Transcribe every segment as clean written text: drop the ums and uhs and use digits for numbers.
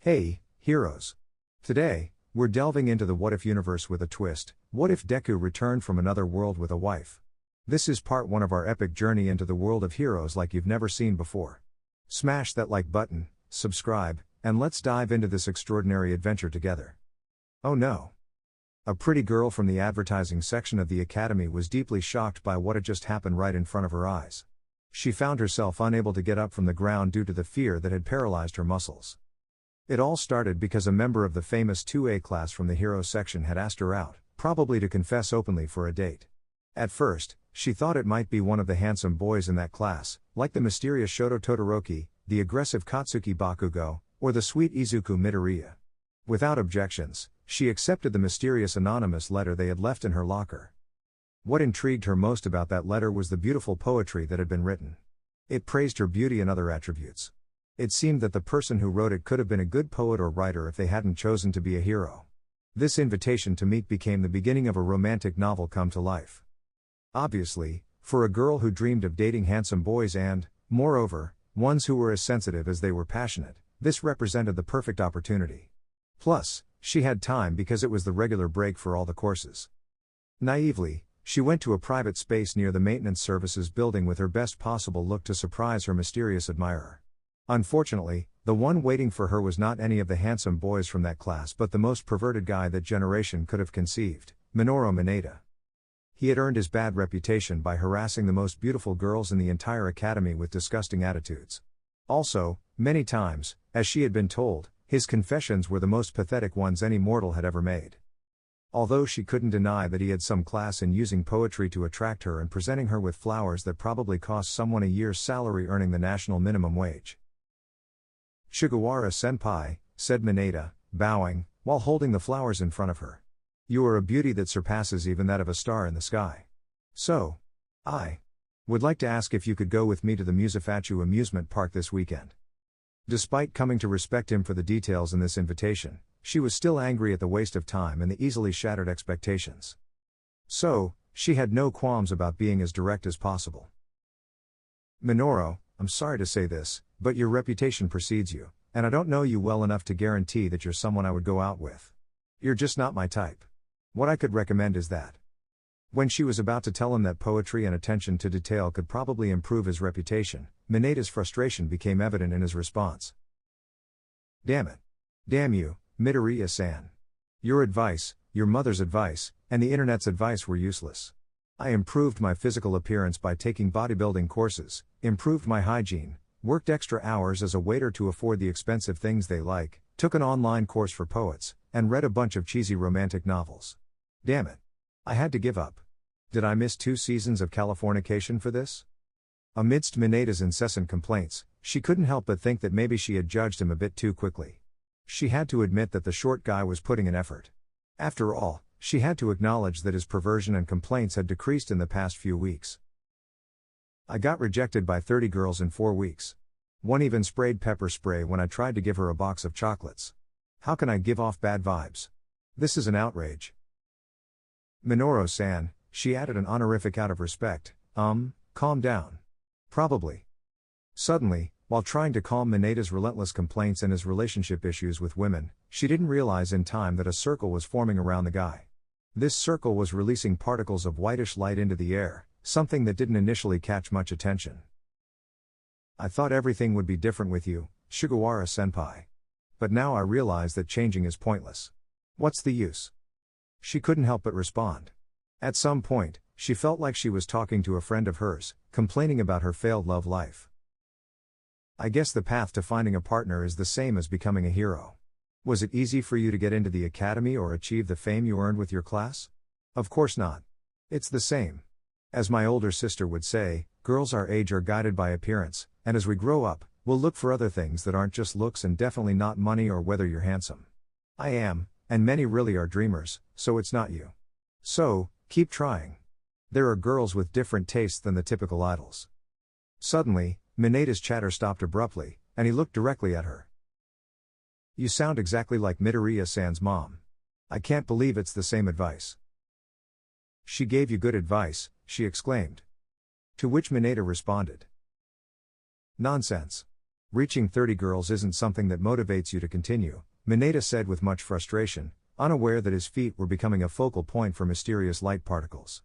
Hey, heroes. Today, we're delving into the what if universe with a twist. What if Deku returned from another world with a wife? This is part 1 of our epic journey into the world of heroes like you've never seen before. Smash that like button, subscribe, and let's dive into this extraordinary adventure together. Oh no. A pretty girl from the advertising section of the academy was deeply shocked by what had just happened right in front of her eyes. She found herself unable to get up from the ground due to the fear that had paralyzed her muscles. It all started because a member of the famous 2A class from the hero section had asked her out, probably to confess openly for a date. At first, she thought it might be one of the handsome boys in that class, like the mysterious Shoto Todoroki, the aggressive Katsuki Bakugo, or the sweet Izuku Midoriya. Without objections, she accepted the mysterious anonymous letter they had left in her locker. What intrigued her most about that letter was the beautiful poetry that had been written. It praised her beauty and other attributes. It seemed that the person who wrote it could have been a good poet or writer if they hadn't chosen to be a hero. This invitation to meet became the beginning of a romantic novel come to life. Obviously, for a girl who dreamed of dating handsome boys and, moreover, ones who were as sensitive as they were passionate, this represented the perfect opportunity. Plus, she had time because it was the regular break for all the courses. Naively, she went to a private space near the maintenance services building with her best possible look to surprise her mysterious admirer. Unfortunately, the one waiting for her was not any of the handsome boys from that class but the most perverted guy that generation could have conceived, Minoru Mineta. He had earned his bad reputation by harassing the most beautiful girls in the entire academy with disgusting attitudes. Also, many times, as she had been told, his confessions were the most pathetic ones any mortal had ever made. Although she couldn't deny that he had some class in using poetry to attract her and presenting her with flowers that probably cost someone a year's salary earning the national minimum wage. "Sugawara-senpai," said Mineta, bowing, while holding the flowers in front of her. "You are a beauty that surpasses even that of a star in the sky. So, I would like to ask if you could go with me to the Musafatchu amusement park this weekend." Despite coming to respect him for the details in this invitation, she was still angry at the waste of time and the easily shattered expectations. So, she had no qualms about being as direct as possible. "Minoru, I'm sorry to say this, but your reputation precedes you, and I don't know you well enough to guarantee that you're someone I would go out with. You're just not my type. What I could recommend is that." When she was about to tell him that poetry and attention to detail could probably improve his reputation, Mineta's frustration became evident in his response. "Damn it. Damn you, Midoriya-san. Your advice, your mother's advice, and the internet's advice were useless. I improved my physical appearance by taking bodybuilding courses, improved my hygiene, worked extra hours as a waiter to afford the expensive things they like, took an online course for poets, and read a bunch of cheesy romantic novels. Damn it. I had to give up. Did I miss 2 seasons of Californication for this?" Amidst Mineta's incessant complaints, she couldn't help but think that maybe she had judged him a bit too quickly. She had to admit that the short guy was putting in effort. After all, she had to acknowledge that his perversion and complaints had decreased in the past few weeks. "I got rejected by 30 girls in 4 weeks. One even sprayed pepper spray when I tried to give her a box of chocolates. How can I give off bad vibes? This is an outrage." "Minoru-san," she added an honorific out of respect, calm down. Probably. Suddenly, while trying to calm Mineta's relentless complaints and his relationship issues with women, she didn't realize in time that a circle was forming around the guy. This circle was releasing particles of whitish light into the air, something that didn't initially catch much attention. "I thought everything would be different with you, Sugawara-senpai. But now I realize that changing is pointless. What's the use?" She couldn't help but respond. At some point, she felt like she was talking to a friend of hers, complaining about her failed love life. "I guess the path to finding a partner is the same as becoming a hero. Was it easy for you to get into the academy or achieve the fame you earned with your class? Of course not. It's the same. As my older sister would say, girls our age are guided by appearance, and as we grow up, we'll look for other things that aren't just looks and definitely not money or whether you're handsome. I am, and many really are dreamers, so it's not you. So, keep trying. There are girls with different tastes than the typical idols." Suddenly, Mineta's chatter stopped abruptly, and he looked directly at her. "You sound exactly like Midoriya-san's mom. I can't believe it's the same advice." "She gave you good advice," she exclaimed. To which Mineta responded, "Nonsense. Reaching 30 girls isn't something that motivates you to continue, Mineta said with much frustration, unaware that his feet were becoming a focal point for mysterious light particles.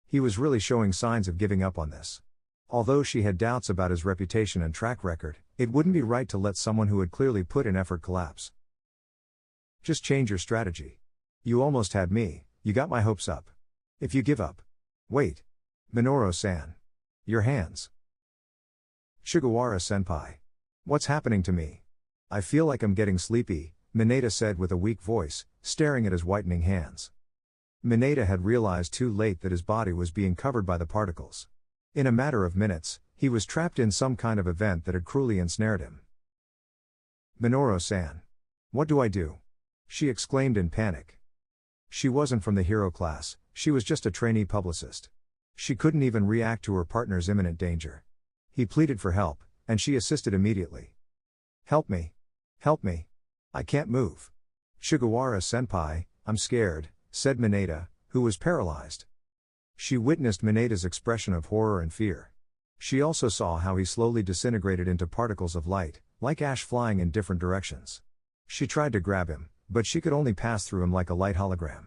He was really showing signs of giving up on this. Although she had doubts about his reputation and track record, it wouldn't be right to let someone who had clearly put in effort collapse. Just change your strategy. You almost had me, you got my hopes up. If you give up. Wait. Minoru-san. Your hands. Sugawara-senpai. What's happening to me? I feel like I'm getting sleepy, Mineta said with a weak voice, staring at his whitening hands. Mineta had realized too late that his body was being covered by the particles. In a matter of minutes, he was trapped in some kind of event that had cruelly ensnared him. Minoru-san. What do I do? She exclaimed in panic. She wasn't from the hero class, she was just a trainee publicist. She couldn't even react to her partner's imminent danger. He pleaded for help, and she assisted immediately. Help me. Help me. I can't move. Sugawara-senpai, I'm scared, said Mineta, who was paralyzed. She witnessed Mineta's expression of horror and fear. She also saw how he slowly disintegrated into particles of light, like ash flying in different directions. She tried to grab him, but she could only pass through him like a light hologram.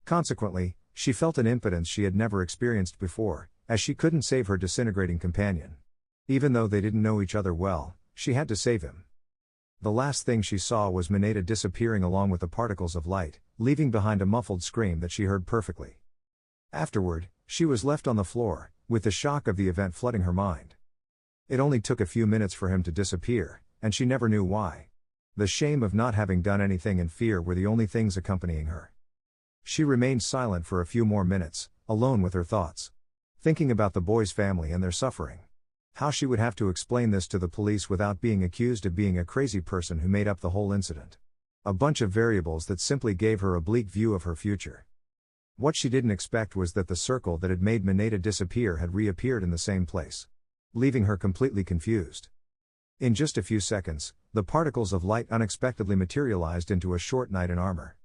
Consequently, she felt an impotence she had never experienced before, as she couldn't save her disintegrating companion. Even though they didn't know each other well, she had to save him. The last thing she saw was Mineta disappearing along with the particles of light, leaving behind a muffled scream that she heard perfectly. Afterward, she was left on the floor, with the shock of the event flooding her mind. It only took a few minutes for him to disappear, and she never knew why. The shame of not having done anything and fear were the only things accompanying her. She remained silent for a few more minutes, alone with her thoughts. Thinking about the boy's family and their suffering. How she would have to explain this to the police without being accused of being a crazy person who made up the whole incident. A bunch of variables that simply gave her a bleak view of her future. What she didn't expect was that the circle that had made Mineta disappear had reappeared in the same place. Leaving her completely confused. In just a few seconds, the particles of light unexpectedly materialized into a short knight in armor.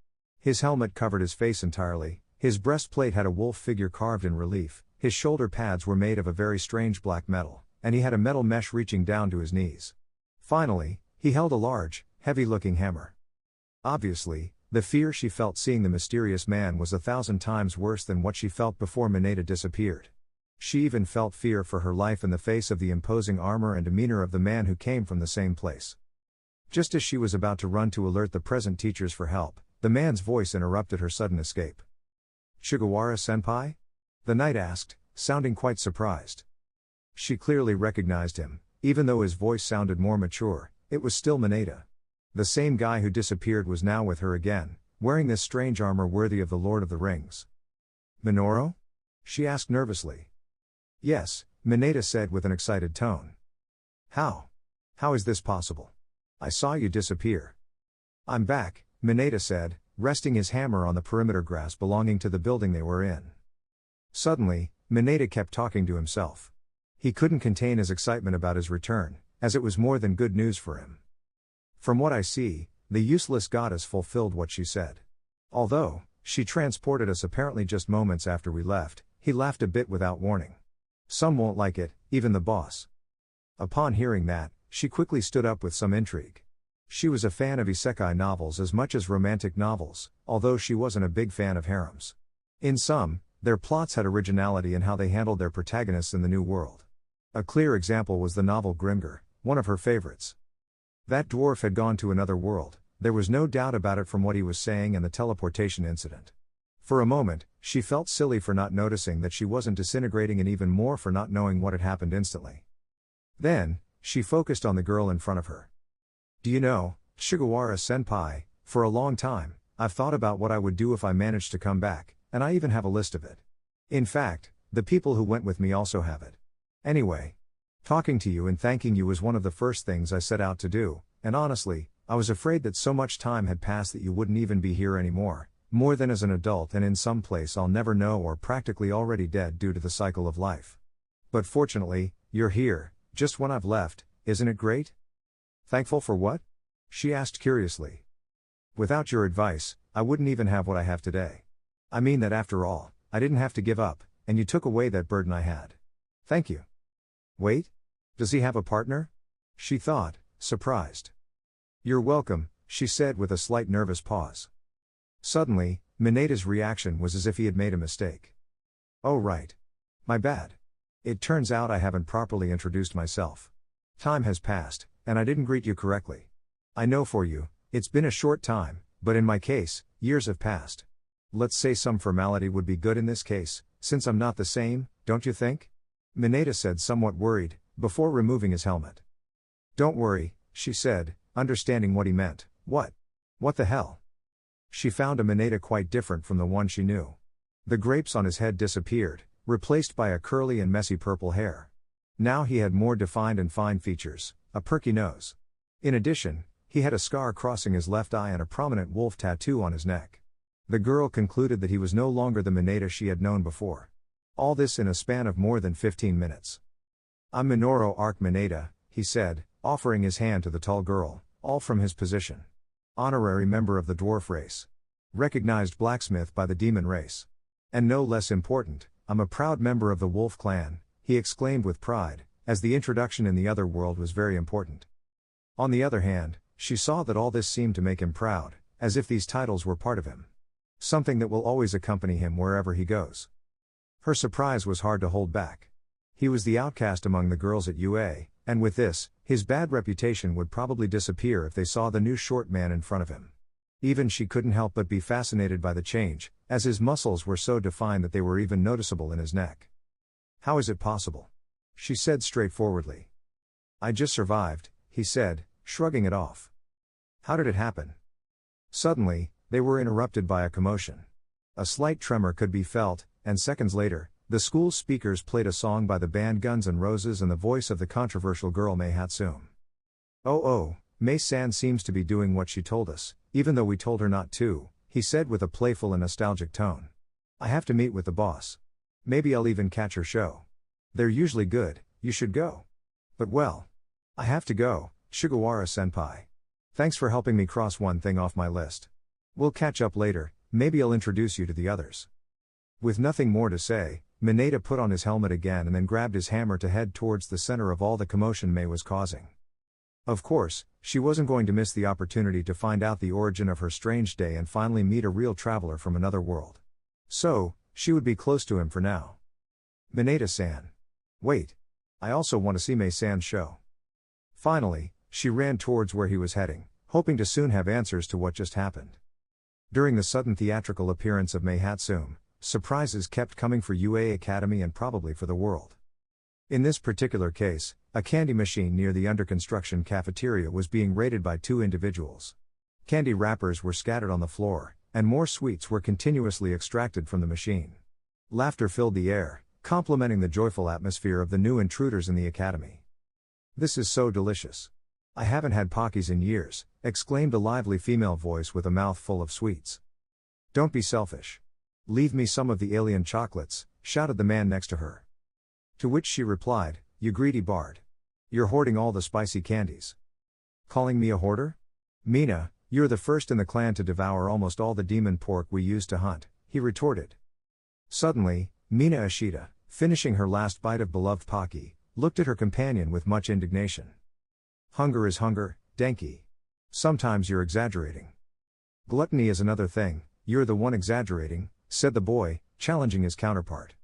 His helmet covered his face entirely, his breastplate had a wolf figure carved in relief, his shoulder pads were made of a very strange black metal, and he had a metal mesh reaching down to his knees. Finally, he held a large, heavy-looking hammer. Obviously, the fear she felt seeing the mysterious man was 1,000 times worse than what she felt before Mineta disappeared. She even felt fear for her life in the face of the imposing armor and demeanor of the man who came from the same place. Just as she was about to run to alert the present teachers for help, the man's voice interrupted her sudden escape. Sugawara-senpai? The knight asked, sounding quite surprised. She clearly recognized him, even though his voice sounded more mature, it was still Mineta. The same guy who disappeared was now with her again, wearing this strange armor worthy of the Lord of the Rings. Minoru? She asked nervously. Yes, Mineta said with an excited tone. How? How is this possible? I saw you disappear. I'm back, Mineta said, resting his hammer on the perimeter grass belonging to the building they were in. Suddenly, Mineta kept talking to himself. He couldn't contain his excitement about his return, as it was more than good news for him. From what I see, the useless goddess fulfilled what she said. Although, she transported us apparently just moments after we left, he laughed a bit without warning. Some won't like it, even the boss. Upon hearing that, she quickly stood up with some intrigue. She was a fan of isekai novels as much as romantic novels, although she wasn't a big fan of harems. In some, their plots had originality in how they handled their protagonists in the new world. A clear example was the novel Grimgar, one of her favorites. That dwarf had gone to another world, there was no doubt about it from what he was saying and the teleportation incident. For a moment, she felt silly for not noticing that she wasn't disintegrating and even more for not knowing what had happened instantly. Then, she focused on the girl in front of her. Do you know, Sugawara-senpai, for a long time, I've thought about what I would do if I managed to come back, and I even have a list of it. In fact, the people who went with me also have it. Anyway, talking to you and thanking you was one of the first things I set out to do, and honestly, I was afraid that so much time had passed that you wouldn't even be here anymore, more than as an adult and in some place I'll never know or practically already dead due to the cycle of life. But fortunately, you're here, just when I've left, isn't it great? Thankful for what? She asked curiously. Without your advice, I wouldn't even have what I have today. I mean that after all, I didn't have to give up, and you took away that burden I had. Thank you. Wait? Does he have a partner? she thought, surprised. "You're welcome," she said with a slight nervous pause. Suddenly, Minata's reaction was as if he had made a mistake. "Oh right. My bad. It turns out I haven't properly introduced myself. Time has passed, and I didn't greet you correctly. I know for you, it's been a short time, but in my case, years have passed. Let's say some formality would be good in this case, since I'm not the same, don't you think?" Mineta said, somewhat worried, before removing his helmet. "Don't worry," she said, understanding what he meant. What the hell?" She found a Mineta quite different from the one she knew. The grapes on his head disappeared, replaced by a curly and messy purple hair. Now he had more defined and fine features, a perky nose. In addition, he had a scar crossing his left eye and a prominent wolf tattoo on his neck. The girl concluded that he was no longer the Mineta she had known before. All this in a span of more than 15 minutes. "I'm Minoru Arc Mineta," he said, offering his hand to the tall girl, all from his position. "Honorary member of the dwarf race. Recognized blacksmith by the demon race. And no less important, I'm a proud member of the wolf clan," he exclaimed with pride, as the introduction in the other world was very important. On the other hand, she saw that all this seemed to make him proud, as if these titles were part of him. Something that will always accompany him wherever he goes. Her surprise was hard to hold back. He was the outcast among the girls at UA, and with this, his bad reputation would probably disappear if they saw the new short man in front of him. Even she couldn't help but be fascinated by the change, as his muscles were so defined that they were even noticeable in his neck. "How is it possible?" she said straightforwardly. "I just survived," he said, shrugging it off. "How did it happen?" Suddenly, they were interrupted by a commotion. A slight tremor could be felt, and seconds later, the school's speakers played a song by the band Guns N' Roses and the voice of the controversial girl Mei Hatsume. Oh, Mei-san seems to be doing what she told us, even though we told her not to," he said with a playful and nostalgic tone. "I have to meet with the boss. Maybe I'll even catch her show. They're usually good, you should go." "But well, I have to go, Sugawara-senpai. Thanks for helping me cross one thing off my list. We'll catch up later, maybe I'll introduce you to the others." With nothing more to say, Mineta put on his helmet again and then grabbed his hammer to head towards the center of all the commotion Mei was causing. Of course, she wasn't going to miss the opportunity to find out the origin of her strange day and finally meet a real traveler from another world. So, she would be close to him for now. "Mineta-san. Wait. I also want to see Mei-san's show." Finally, she ran towards where he was heading, hoping to soon have answers to what just happened. During the sudden theatrical appearance of Mei Hatsume, surprises kept coming for UA Academy and probably for the world. In this particular case, a candy machine near the under-construction cafeteria was being raided by two individuals. Candy wrappers were scattered on the floor, and more sweets were continuously extracted from the machine. Laughter filled the air, complementing the joyful atmosphere of the new intruders in the academy. "This is so delicious. I haven't had Pockies in years," exclaimed a lively female voice with a mouth full of sweets. "Don't be selfish. Leave me some of the alien chocolates," shouted the man next to her. To which she replied, "You greedy bard. You're hoarding all the spicy candies." "Calling me a hoarder? Mina, you're the first in the clan to devour almost all the demon pork we used to hunt," he retorted. Suddenly, Mina Ashita, finishing her last bite of beloved Pocky, looked at her companion with much indignation. "Hunger is hunger, Denki. Sometimes you're exaggerating." "Gluttony is another thing, you're the one exaggerating," said the boy, challenging his counterpart.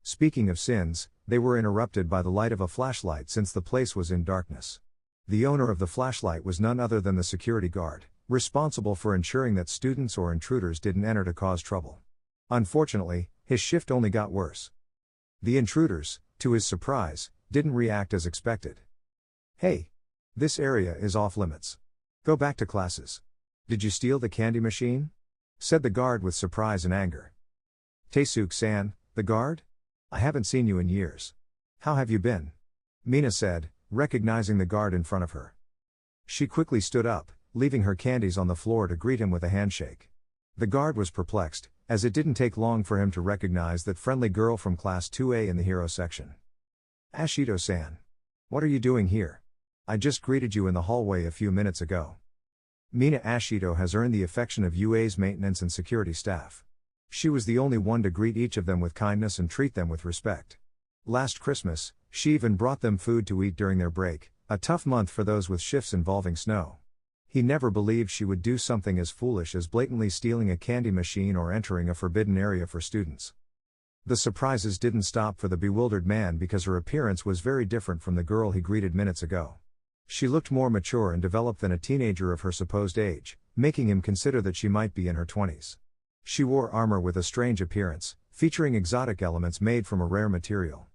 Speaking of sins, they were interrupted by the light of a flashlight since the place was in darkness. The owner of the flashlight was none other than the security guard, responsible for ensuring that students or intruders didn't enter to cause trouble. Unfortunately, his shift only got worse. The intruders, to his surprise, didn't react as expected. "Hey! This area is off limits. Go back to classes. Did you steal the candy machine?" said the guard with surprise and anger. "Taisuke-san, the guard? I haven't seen you in years. How have you been?" Mina said, recognizing the guard in front of her. She quickly stood up, leaving her candies on the floor to greet him with a handshake. The guard was perplexed, as it didn't take long for him to recognize that friendly girl from Class 2A in the hero section. "Ashito-san. What are you doing here? I just greeted you in the hallway a few minutes ago." Mina Ashito has earned the affection of UA's maintenance and security staff. She was the only one to greet each of them with kindness and treat them with respect. Last Christmas, she even brought them food to eat during their break, a tough month for those with shifts involving snow. He never believed she would do something as foolish as blatantly stealing a candy machine or entering a forbidden area for students. The surprises didn't stop for the bewildered man because her appearance was very different from the girl he greeted minutes ago. She looked more mature and developed than a teenager of her supposed age, making him consider that she might be in her 20s. She wore armor with a strange appearance, featuring exotic elements made from a rare material.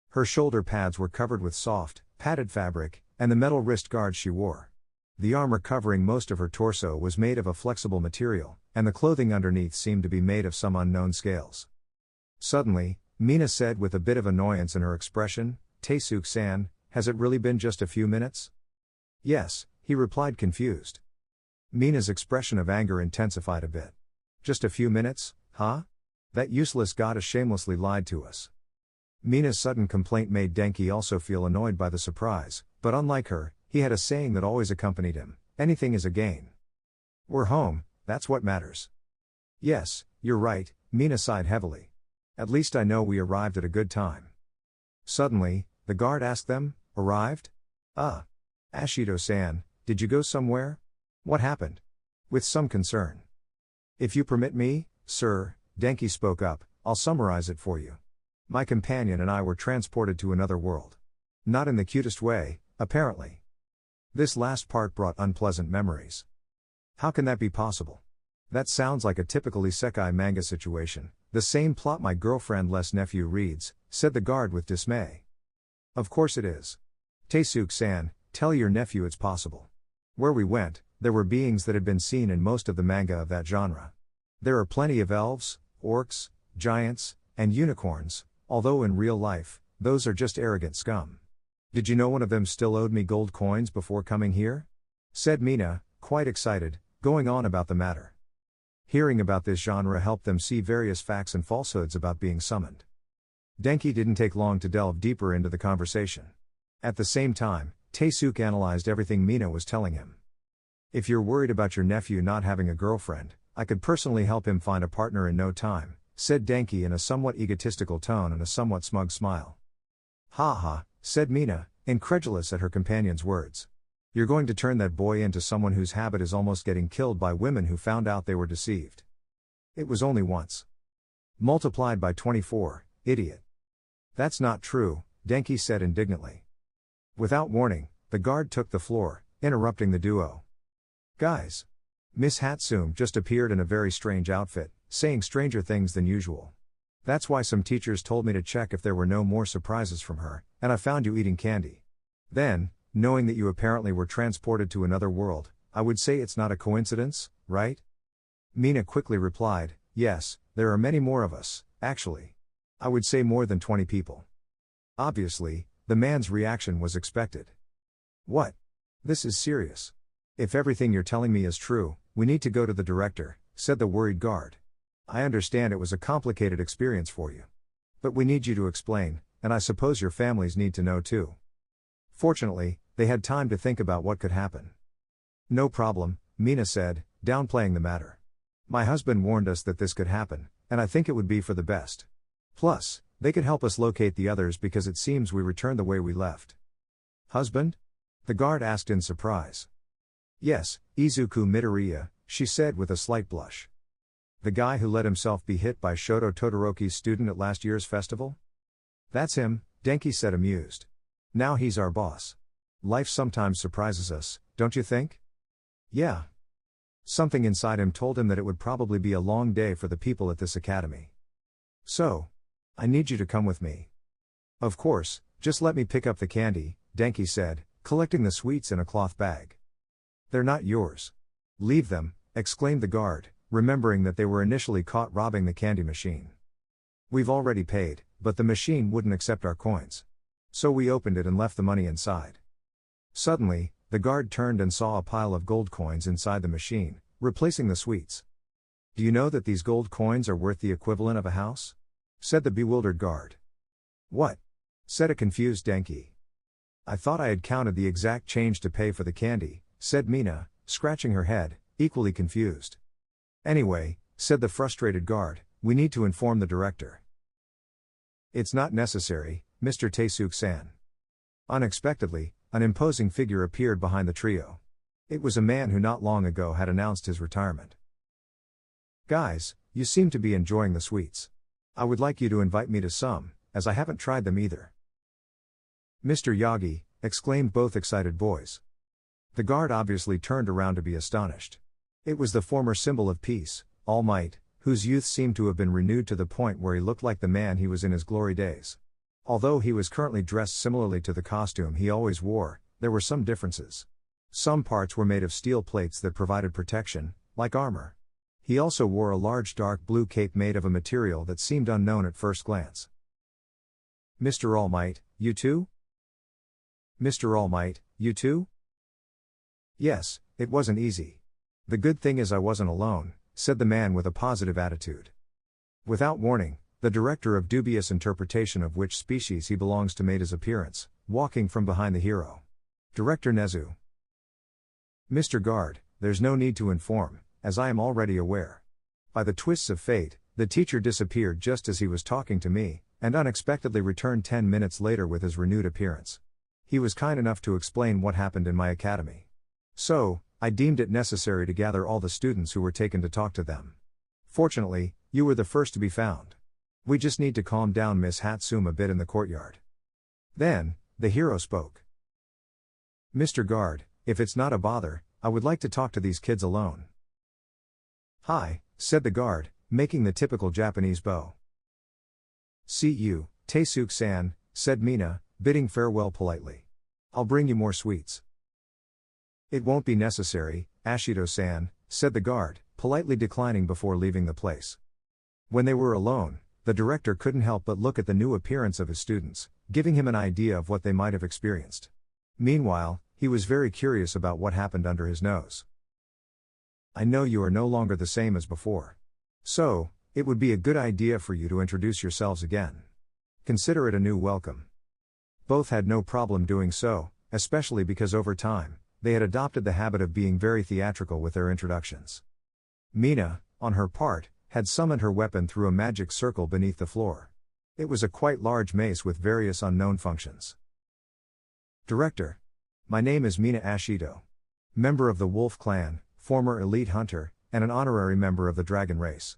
Her shoulder pads were covered with soft, padded fabric, and the metal wrist guards she wore. The armor covering most of her torso was made of a flexible material, and the clothing underneath seemed to be made of some unknown scales. Suddenly, Mina said with a bit of annoyance in her expression, "Taesuk-san, has it really been just a few minutes?" "Yes," he replied confused. Mina's expression of anger intensified a bit. "Just a few minutes, huh? That useless goddess shamelessly lied to us." Mina's sudden complaint made Denki also feel annoyed by the surprise, but unlike her, he had a saying that always accompanied him: anything is a gain. "We're home, that's what matters." "Yes, you're right," Mina sighed heavily. "At least I know we arrived at a good time." Suddenly, the guard asked them, "Arrived? Ashido-san, did you go somewhere? What happened?" With some concern. "If you permit me, sir," Denki spoke up, "I'll summarize it for you. My companion and I were transported to another world. Not in the cutest way, apparently." This last part brought unpleasant memories. How can that be possible? That sounds like a typical isekai manga situation, the same plot my girlfriend's nephew reads, said the guard with dismay. "Of course it is. Taesuk-san, tell your nephew it's possible. Where we went, there were beings that had been seen in most of the manga of that genre. There are plenty of elves, orcs, giants, and unicorns, although in real life, those are just arrogant scum. Did you know one of them still owed me gold coins before coming here?" said Mina, quite excited, going on about the matter. Hearing about this genre helped them see various facts and falsehoods about being summoned. Denki didn't take long to delve deeper into the conversation. At the same time, Taesuk analyzed everything Mina was telling him. "If you're worried about your nephew not having a girlfriend, I could personally help him find a partner in no time," said Denki in a somewhat egotistical tone and a somewhat smug smile. "Ha ha," said Mina, incredulous at her companion's words. "You're going to turn that boy into someone whose habit is almost getting killed by women who found out they were deceived. It was only once. Multiplied by 24, idiot." "That's not true," Denki said indignantly. Without warning, the guard took the floor, interrupting the duo. "Guys. Miss Hatsum just appeared in a very strange outfit, saying stranger things than usual. That's why some teachers told me to check if there were no more surprises from her, and I found you eating candy. Then, knowing that you apparently were transported to another world, I would say it's not a coincidence, right?" Mina quickly replied, "Yes, there are many more of us, actually. I would say more than 20 people." Obviously, the man's reaction was expected. "What? This is serious. If everything you're telling me is true, we need to go to the director," said the worried guard. "I understand it was a complicated experience for you. But we need you to explain, and I suppose your families need to know too." Fortunately, they had time to think about what could happen. "No problem," Mina said, downplaying the matter. "My husband warned us that this could happen, and I think it would be for the best. Plus, they could help us locate the others because it seems we returned the way we left." "Husband?" the guard asked in surprise. "Yes, Izuku Midoriya," she said with a slight blush. "The guy who let himself be hit by Shoto Todoroki's student at last year's festival?" "That's him," Denki said amused. "Now he's our boss. Life sometimes surprises us, don't you think?" "Yeah." Something inside him told him that it would probably be a long day for the people at this academy. "So, I need you to come with me." "Of course, just let me pick up the candy," Denki said, collecting the sweets in a cloth bag. "They're not yours. Leave them," exclaimed the guard, remembering that they were initially caught robbing the candy machine. "We've already paid, but the machine wouldn't accept our coins. So we opened it and left the money inside." Suddenly, the guard turned and saw a pile of gold coins inside the machine, replacing the sweets. "Do you know that these gold coins are worth the equivalent of a house?" said the bewildered guard. "What?" said a confused Denki. "I thought I had counted the exact change to pay for the candy," said Mina, scratching her head, equally confused. "Anyway," said the frustrated guard, "we need to inform the director." "It's not necessary, Mr. Taesuk-san." Unexpectedly, an imposing figure appeared behind the trio. It was a man who not long ago had announced his retirement. "Guys, you seem to be enjoying the sweets. I would like you to invite me to some, as I haven't tried them either." "Mr. Yagi," exclaimed both excited boys. The guard obviously turned around to be astonished. It was the former symbol of peace, All Might, whose youth seemed to have been renewed to the point where he looked like the man he was in his glory days. Although he was currently dressed similarly to the costume he always wore, there were some differences. Some parts were made of steel plates that provided protection, like armor. He also wore a large dark blue cape made of a material that seemed unknown at first glance. "Mr. All Might, you too?" "Mr. All Might, you too?" "Yes, it wasn't easy. The good thing is I wasn't alone," said the man with a positive attitude. Without warning, the director of dubious interpretation of which species he belongs to made his appearance, walking from behind the hero. Director Nezu. "Mr. Guard, there's no need to inform, as I am already aware. By the twists of fate, the teacher disappeared just as he was talking to me, and unexpectedly returned 10 minutes later with his renewed appearance. He was kind enough to explain what happened in my academy. So, I deemed it necessary to gather all the students who were taken to talk to them. Fortunately, you were the first to be found. We just need to calm down Miss Hatsum a bit in the courtyard." Then, the hero spoke. "Mr. Guard, if it's not a bother, I would like to talk to these kids alone." "Hi," said the guard, making the typical Japanese bow. "See you, Taesuke-san," said Mina, bidding farewell politely. "I'll bring you more sweets." "It won't be necessary, Ashido-san," said the guard, politely declining before leaving the place. When they were alone, the director couldn't help but look at the new appearance of his students, giving him an idea of what they might have experienced. Meanwhile, he was very curious about what happened under his nose. "I know you are no longer the same as before. So, it would be a good idea for you to introduce yourselves again. Consider it a new welcome." Both had no problem doing so, especially because over time, they had adopted the habit of being very theatrical with their introductions. Mina, on her part, had summoned her weapon through a magic circle beneath the floor. It was a quite large mace with various unknown functions. "Director. My name is Mina Ashido. Member of the Wolf Clan, former elite hunter, and an honorary member of the dragon race."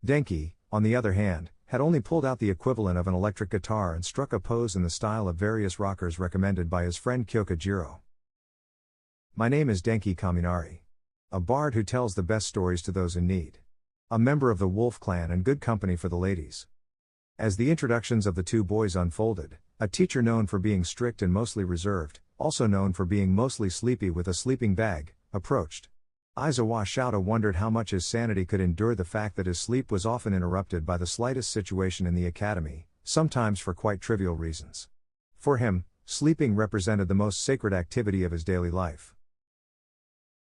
Denki, on the other hand, had only pulled out the equivalent of an electric guitar and struck a pose in the style of various rockers recommended by his friend Kyoka Jiro. "My name is Denki Kaminari. A bard who tells the best stories to those in need. A member of the Wolf Clan and good company for the ladies." As the introductions of the two boys unfolded, a teacher known for being strict and mostly reserved, also known for being mostly sleepy with a sleeping bag, approached. Aizawa Shouta wondered how much his sanity could endure the fact that his sleep was often interrupted by the slightest situation in the academy, sometimes for quite trivial reasons. For him, sleeping represented the most sacred activity of his daily life.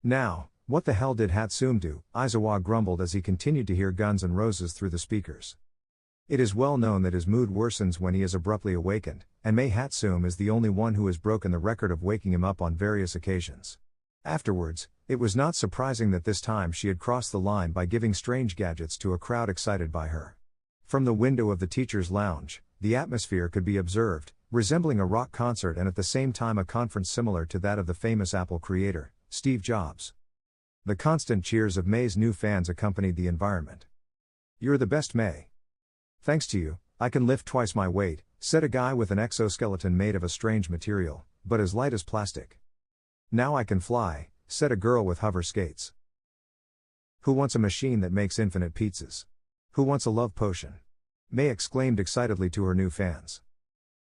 "Now, what the hell did Hatsum do?" Aizawa grumbled as he continued to hear Guns N' Roses through the speakers. It is well known that his mood worsens when he is abruptly awakened, and Mei Hatsum is the only one who has broken the record of waking him up on various occasions. Afterwards, it was not surprising that this time she had crossed the line by giving strange gadgets to a crowd excited by her. From the window of the teacher's lounge, the atmosphere could be observed, resembling a rock concert and at the same time a conference similar to that of the famous Apple creator, Steve Jobs. The constant cheers of May's new fans accompanied the environment. "You're the best, May. Thanks to you, I can lift twice my weight," said a guy with an exoskeleton made of a strange material, but as light as plastic. "Now I can fly," said a girl with hover skates. "Who wants a machine that makes infinite pizzas? Who wants a love potion?" May exclaimed excitedly to her new fans.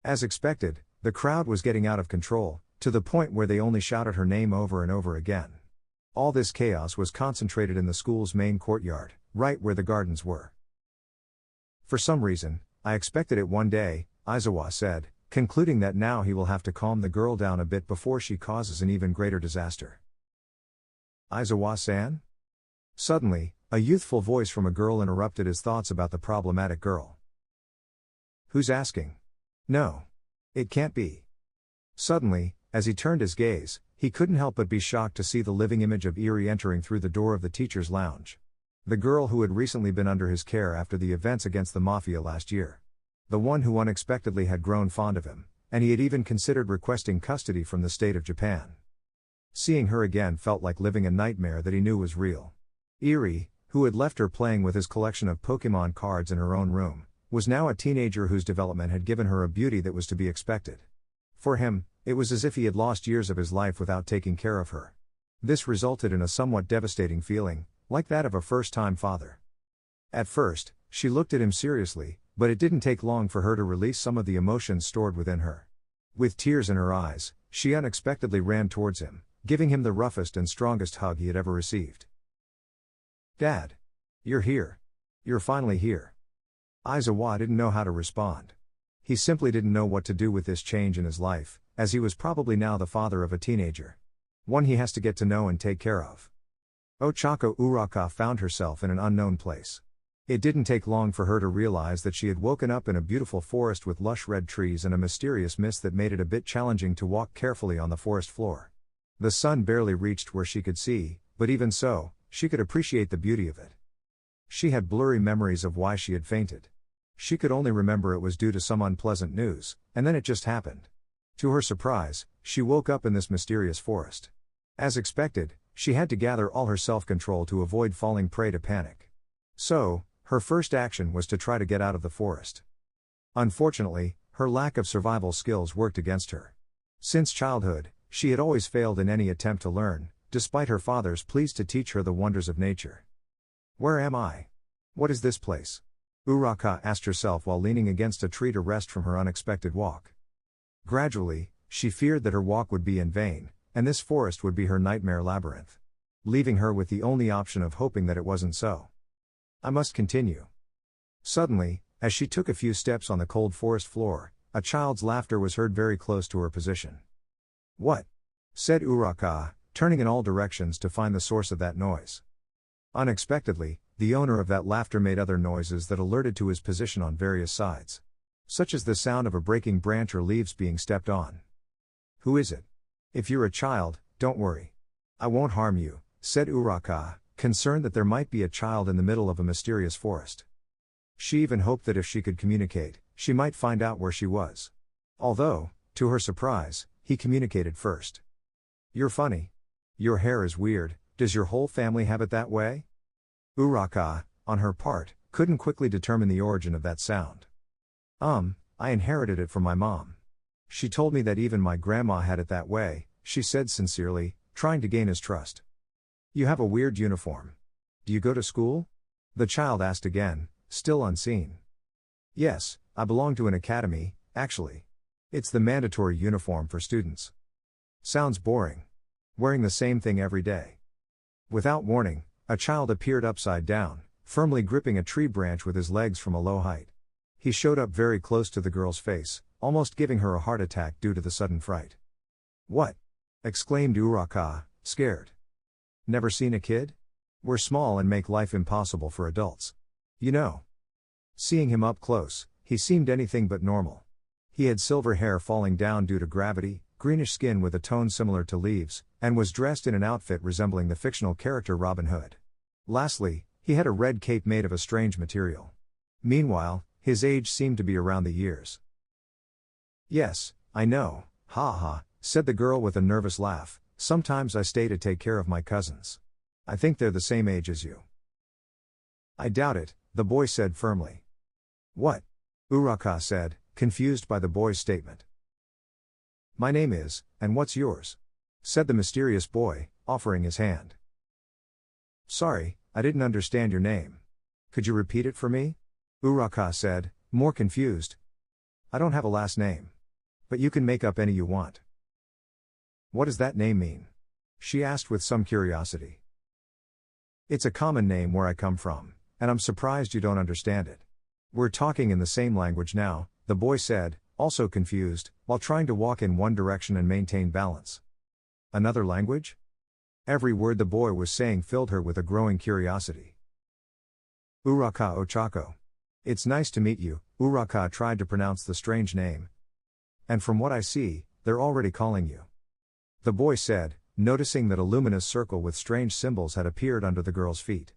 As expected, the crowd was getting out of control, to the point where they only shouted her name over and over again. All this chaos was concentrated in the school's main courtyard, right where the gardens were. "For some reason, I expected it one day," Aizawa said, concluding that now he will have to calm the girl down a bit before she causes an even greater disaster. "Aizawa-san?" Suddenly, a youthful voice from a girl interrupted his thoughts about the problematic girl. "Who's asking? No. It can't be." Suddenly, as he turned his gaze, he couldn't help but be shocked to see the living image of Eri entering through the door of the teacher's lounge. The girl who had recently been under his care after the events against the Mafia last year. The one who unexpectedly had grown fond of him, and he had even considered requesting custody from the state of Japan. Seeing her again felt like living a nightmare that he knew was real. Eri, who had left her playing with his collection of Pokemon cards in her own room, was now a teenager whose development had given her a beauty that was to be expected. For him, it was as if he had lost years of his life without taking care of her. This resulted in a somewhat devastating feeling, like that of a first-time father. At first, she looked at him seriously, but it didn't take long for her to release some of the emotions stored within her. With tears in her eyes, she unexpectedly ran towards him, giving him the roughest and strongest hug he had ever received. "Dad. You're here. You're finally here." Aizawa didn't know how to respond. He simply didn't know what to do with this change in his life, as he was probably now the father of a teenager. One he has to get to know and take care of. Ochako Uraka found herself in an unknown place. It didn't take long for her to realize that she had woken up in a beautiful forest with lush red trees and a mysterious mist that made it a bit challenging to walk carefully on the forest floor. The sun barely reached where she could see, but even so, she could appreciate the beauty of it. She had blurry memories of why she had fainted. She could only remember it was due to some unpleasant news, and then it just happened. To her surprise, she woke up in this mysterious forest. As expected, she had to gather all her self-control to avoid falling prey to panic. So, her first action was to try to get out of the forest. Unfortunately, her lack of survival skills worked against her. Since childhood, she had always failed in any attempt to learn, despite her father's pleas to teach her the wonders of nature. "Where am I? What is this place?" Uraka asked herself while leaning against a tree to rest from her unexpected walk. Gradually, she feared that her walk would be in vain, and this forest would be her nightmare labyrinth, leaving her with the only option of hoping that it wasn't so. "I must continue." Suddenly, as she took a few steps on the cold forest floor, a child's laughter was heard very close to her position. "What?" said Uraka, turning in all directions to find the source of that noise. Unexpectedly, the owner of that laughter made other noises that alerted to his position on various sides, such as the sound of a breaking branch or leaves being stepped on. "Who is it? If you're a child, don't worry. I won't harm you," said Uraka, concerned that there might be a child in the middle of a mysterious forest. She even hoped that if she could communicate, she might find out where she was. Although, to her surprise, he communicated first. "You're funny. Your hair is weird. Does your whole family have it that way?" Uraka, on her part, couldn't quickly determine the origin of that sound. I inherited it from my mom. She told me that even my grandma had it that way," she said sincerely, trying to gain his trust. "You have a weird uniform. Do you go to school?" the child asked again, still unseen. "Yes, I belong to an academy, actually. It's the mandatory uniform for students." "Sounds boring. Wearing the same thing every day." Without warning, a child appeared upside down, firmly gripping a tree branch with his legs from a low height. He showed up very close to the girl's face, almost giving her a heart attack due to the sudden fright. "What?" exclaimed Uraka, scared. "Never seen a kid? We're small and make life impossible for adults. You know." Seeing him up close, he seemed anything but normal. He had silver hair falling down due to gravity, greenish skin with a tone similar to leaves, and was dressed in an outfit resembling the fictional character Robin Hood. Lastly, he had a red cape made of a strange material. Meanwhile, his age seemed to be around the years. "Yes, I know, ha ha," said the girl with a nervous laugh. "Sometimes I stay to take care of my cousins. I think they're the same age as you." "I doubt it," the boy said firmly. "What?" Uraka said, confused by the boy's statement. "My name is, and what's yours?" said the mysterious boy, offering his hand. "Sorry, I didn't understand your name. Could you repeat it for me?" Uraka said, more confused. "I don't have a last name. But you can make up any you want." "What does that name mean?" she asked with some curiosity. "It's a common name where I come from, and I'm surprised you don't understand it. We're talking in the same language now," the boy said, also confused, while trying to walk in one direction and maintain balance. "Another language?" Every word the boy was saying filled her with a growing curiosity. "Uraka Ochako. It's nice to meet you," Uraka tried to pronounce the strange name. "And from what I see, they're already calling you," the boy said, noticing that a luminous circle with strange symbols had appeared under the girl's feet.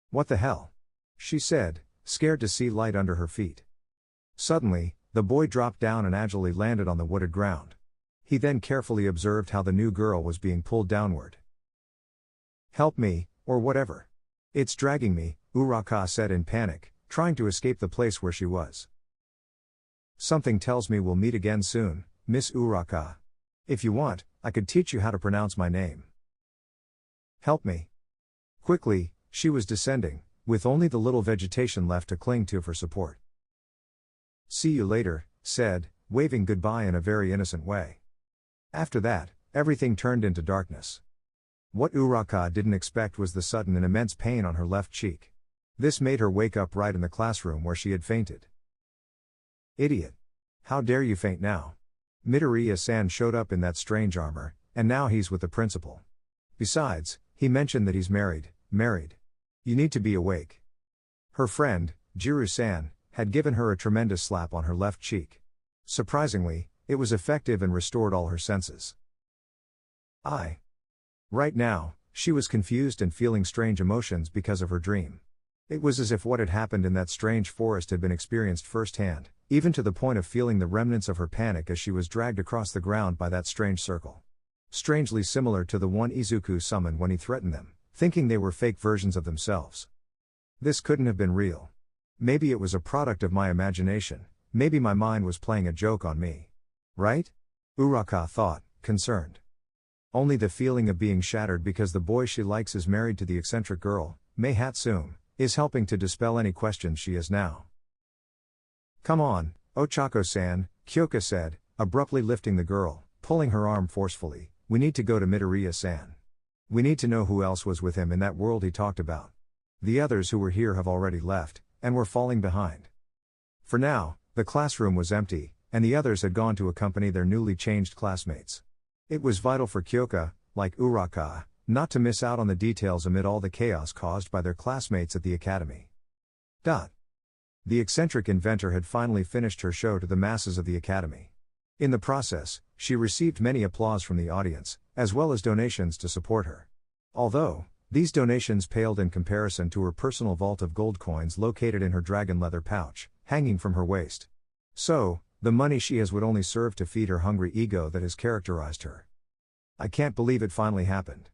"What the hell?" she said, scared to see light under her feet. Suddenly, The boy dropped down and agilely landed on the wooded ground. He then carefully observed how the new girl was being pulled downward. "Help me, or whatever. It's dragging me," Uraka said in panic, trying to escape the place where she was. "Something tells me we'll meet again soon, Miss Uraka. If you want, I could teach you how to pronounce my name." "Help me." Quickly, she was descending, with only the little vegetation left to cling to for support. "See you later," said, waving goodbye in a very innocent way. After that, everything turned into darkness. What Uraka didn't expect was the sudden and immense pain on her left cheek. This made her wake up right in the classroom where she had fainted. "Idiot! How dare you faint now? Midoriya-san showed up in that strange armor, and now he's with the principal. Besides, he mentioned that he's married. You need to be awake." Her friend, Jiru-san, had given her a tremendous slap on her left cheek. Surprisingly, it was effective and restored all her senses. Right now, she was confused and feeling strange emotions because of her dream. It was as if what had happened in that strange forest had been experienced firsthand, even to the point of feeling the remnants of her panic as she was dragged across the ground by that strange circle. Strangely similar to the one Izuku summoned when he threatened them, thinking they were fake versions of themselves. This couldn't have been real. Maybe it was a product of my imagination, maybe my mind was playing a joke on me. Right? Uraka thought, concerned. Only the feeling of being shattered because the boy she likes is married to the eccentric girl, Mei Hatsume, is helping to dispel any questions she has now. "Come on, Ochako-san," Kyoka said, abruptly lifting the girl, pulling her arm forcefully. "We need to go to Midoriya-san. We need to know who else was with him in that world he talked about. The others who were here have already left, and we're falling behind." For now, the classroom was empty, and the others had gone to accompany their newly changed classmates. It was vital for Kyoka, like Uraka, not to miss out on the details amid all the chaos caused by their classmates at the academy. The eccentric inventor had finally finished her show to the masses of the academy. In the process, she received many applause from the audience, as well as donations to support her. Although, these donations paled in comparison to her personal vault of gold coins located in her dragon leather pouch, hanging from her waist. So, the money she has would only serve to feed her hungry ego that has characterized her. "I can't believe it finally happened.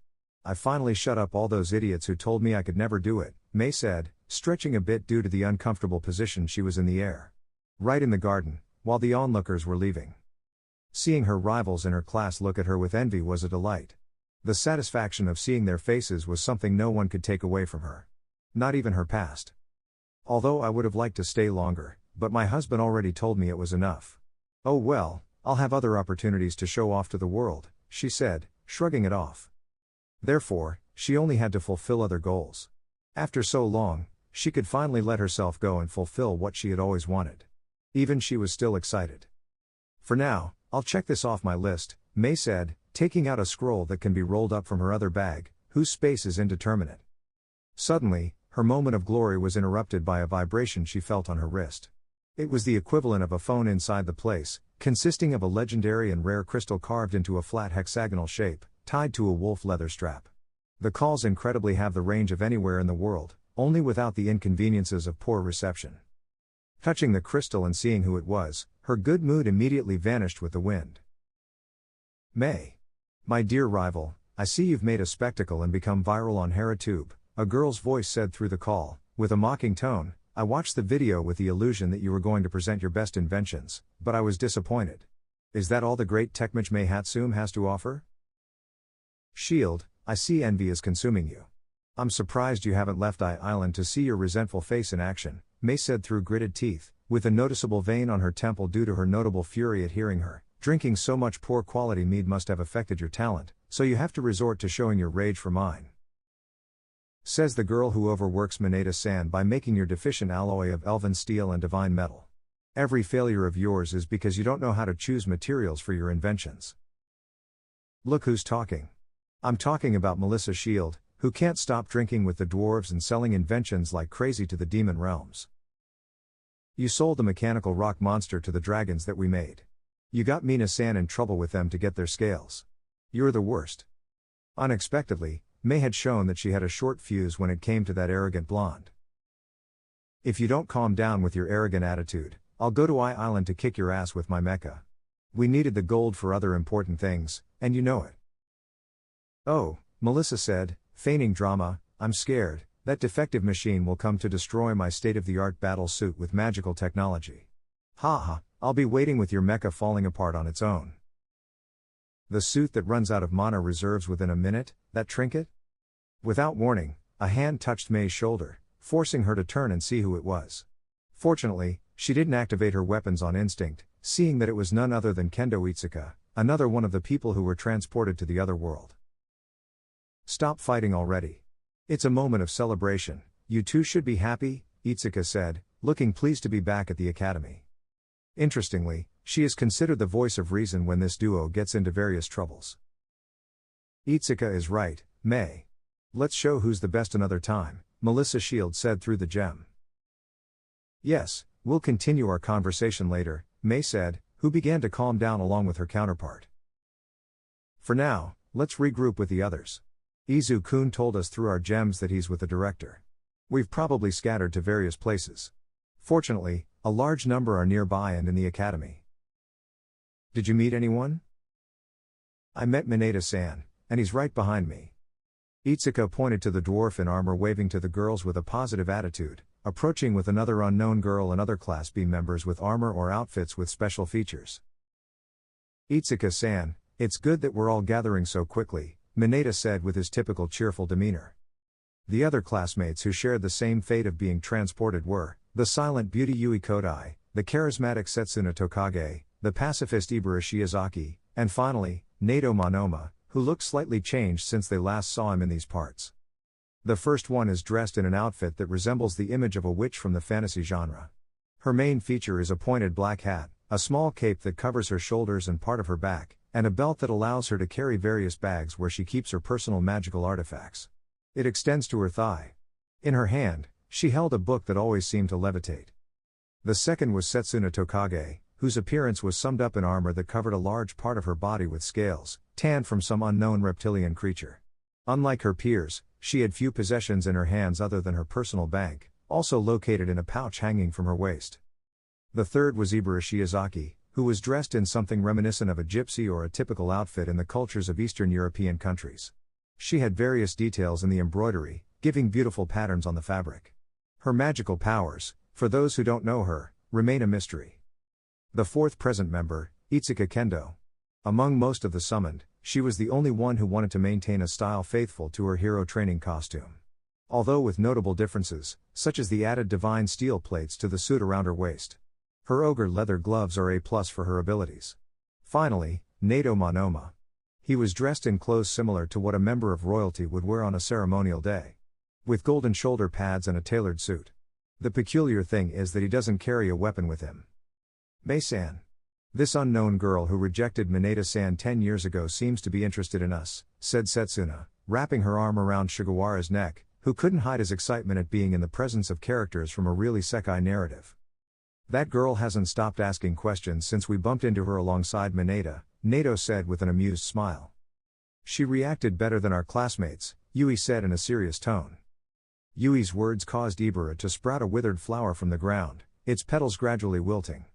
I finally shut up all those idiots who told me I could never do it," Mei said, stretching a bit due to the uncomfortable position she was in the air. Right in the garden, while the onlookers were leaving. Seeing her rivals in her class look at her with envy was a delight. The satisfaction of seeing their faces was something no one could take away from her. Not even her past. "Although I would have liked to stay longer, but my husband already told me it was enough. Oh well, I'll have other opportunities to show off to the world," she said, shrugging it off. Therefore, she only had to fulfill other goals. After so long, she could finally let herself go and fulfill what she had always wanted. Even she was still excited. "For now, I'll check this off my list," Mei said, taking out a scroll that can be rolled up from her other bag, whose space is indeterminate. Suddenly, her moment of glory was interrupted by a vibration she felt on her wrist. It was the equivalent of a phone inside the place, consisting of a legendary and rare crystal carved into a flat hexagonal shape, tied to a wolf leather strap. The calls incredibly have the range of anywhere in the world, only without the inconveniences of poor reception. Touching the crystal and seeing who it was, her good mood immediately vanished with the wind. "Mei. My dear rival, I see you've made a spectacle and become viral on HeraTube," a girl's voice said through the call, with a mocking tone. "I watched the video with the illusion that you were going to present your best inventions, but I was disappointed. Is that all the great techmage Mei Hatsume has to offer? Shield, I see envy is consuming you. I'm surprised you haven't left Island to see your resentful face in action," Mei said through gritted teeth, with a noticeable vein on her temple due to her notable fury at hearing her. "Drinking so much poor quality mead must have affected your talent, so you have to resort to showing your rage for mine. Says the girl who overworks Mineta-san by making your deficient alloy of elven steel and divine metal. Every failure of yours is because you don't know how to choose materials for your inventions. Look who's talking. I'm talking about Melissa Shield, who can't stop drinking with the dwarves and selling inventions like crazy to the demon realms. You sold the mechanical rock monster to the dragons that we made. You got Mina-san in trouble with them to get their scales. You're the worst." Unexpectedly, Mei had shown that she had a short fuse when it came to that arrogant blonde. "If you don't calm down with your arrogant attitude, I'll go to Island to kick your ass with my mecha. We needed the gold for other important things, and you know it. Oh, Melissa said, feigning drama, I'm scared, that defective machine will come to destroy my state-of-the-art battle suit with magical technology. Ha, I'll be waiting with your mecha falling apart on its own. The suit that runs out of mana reserves within a minute, that trinket? Without warning, a hand touched Mei's shoulder, forcing her to turn and see who it was. Fortunately, she didn't activate her weapons on instinct, seeing that it was none other than Kendo Itsuka, another one of the people who were transported to the other world. Stop fighting already. It's a moment of celebration, you two should be happy, Itsuka said, looking pleased to be back at the academy. Interestingly, she is considered the voice of reason when this duo gets into various troubles. Itsuka is right, Mei. Let's show who's the best another time, Melissa Shield said through the gem. Yes, we'll continue our conversation later, Mei said, who began to calm down along with her counterpart. For now, let's regroup with the others. Izu-kun told us through our gems that he's with the director. We've probably scattered to various places. Fortunately, a large number are nearby and in the academy. Did you meet anyone? I met Mineta-san, and he's right behind me. Itsuka pointed to the dwarf in armor waving to the girls with a positive attitude, approaching with another unknown girl and other Class B members with armor or outfits with special features. Itsuka-san, it's good that we're all gathering so quickly, Mineta said with his typical cheerful demeanor. The other classmates who shared the same fate of being transported were, the silent beauty Yui Kodai, the charismatic Setsuna Tokage, the pacifist Ibara Shiozaki, and finally, Nato Monoma, who looked slightly changed since they last saw him in these parts. The first one is dressed in an outfit that resembles the image of a witch from the fantasy genre. Her main feature is a pointed black hat, a small cape that covers her shoulders and part of her back, and a belt that allows her to carry various bags where she keeps her personal magical artifacts. It extends to her thigh. In her hand, she held a book that always seemed to levitate. The second was Setsuna Tokage, whose appearance was summed up in armor that covered a large part of her body with scales, tanned from some unknown reptilian creature. Unlike her peers, she had few possessions in her hands other than her personal bank, also located in a pouch hanging from her waist. The third was Ibara Shiozaki, who was dressed in something reminiscent of a gypsy or a typical outfit in the cultures of Eastern European countries. She had various details in the embroidery, giving beautiful patterns on the fabric. Her magical powers, for those who don't know her, remain a mystery. The fourth present member, Itsuka Kendo. Among most of the summoned, she was the only one who wanted to maintain a style faithful to her hero training costume. Although with notable differences, such as the added divine steel plates to the suit around her waist. Her ogre leather gloves are A+ for her abilities. Finally, Nato Monoma. He was dressed in clothes similar to what a member of royalty would wear on a ceremonial day. With golden shoulder pads and a tailored suit. The peculiar thing is that he doesn't carry a weapon with him. Mei-san. This unknown girl who rejected Mineta-san 10 years ago seems to be interested in us, said Setsuna, wrapping her arm around Sugawara's neck, who couldn't hide his excitement at being in the presence of characters from a really isekai narrative. That girl hasn't stopped asking questions since we bumped into her alongside Mineta, Nato said with an amused smile. She reacted better than our classmates, Yui said in a serious tone. Yui's words caused Ibara to sprout a withered flower from the ground, its petals gradually wilting.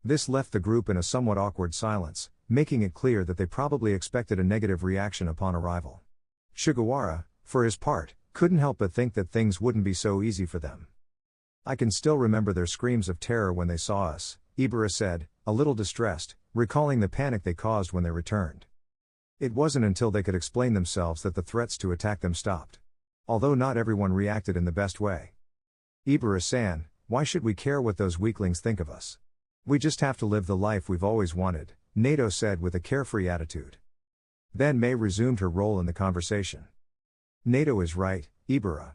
This left the group in a somewhat awkward silence, making it clear that they probably expected a negative reaction upon arrival. Sugawara, for his part, couldn't help but think that things wouldn't be so easy for them. I can still remember their screams of terror when they saw us, Ibara said, a little distressed, recalling the panic they caused when they returned. It wasn't until they could explain themselves that the threats to attack them stopped. Although not everyone reacted in the best way. Ibara-san, why should we care what those weaklings think of us? We just have to live the life we've always wanted, Nato said with a carefree attitude. Then Mei resumed her role in the conversation. Nato is right, Ibara.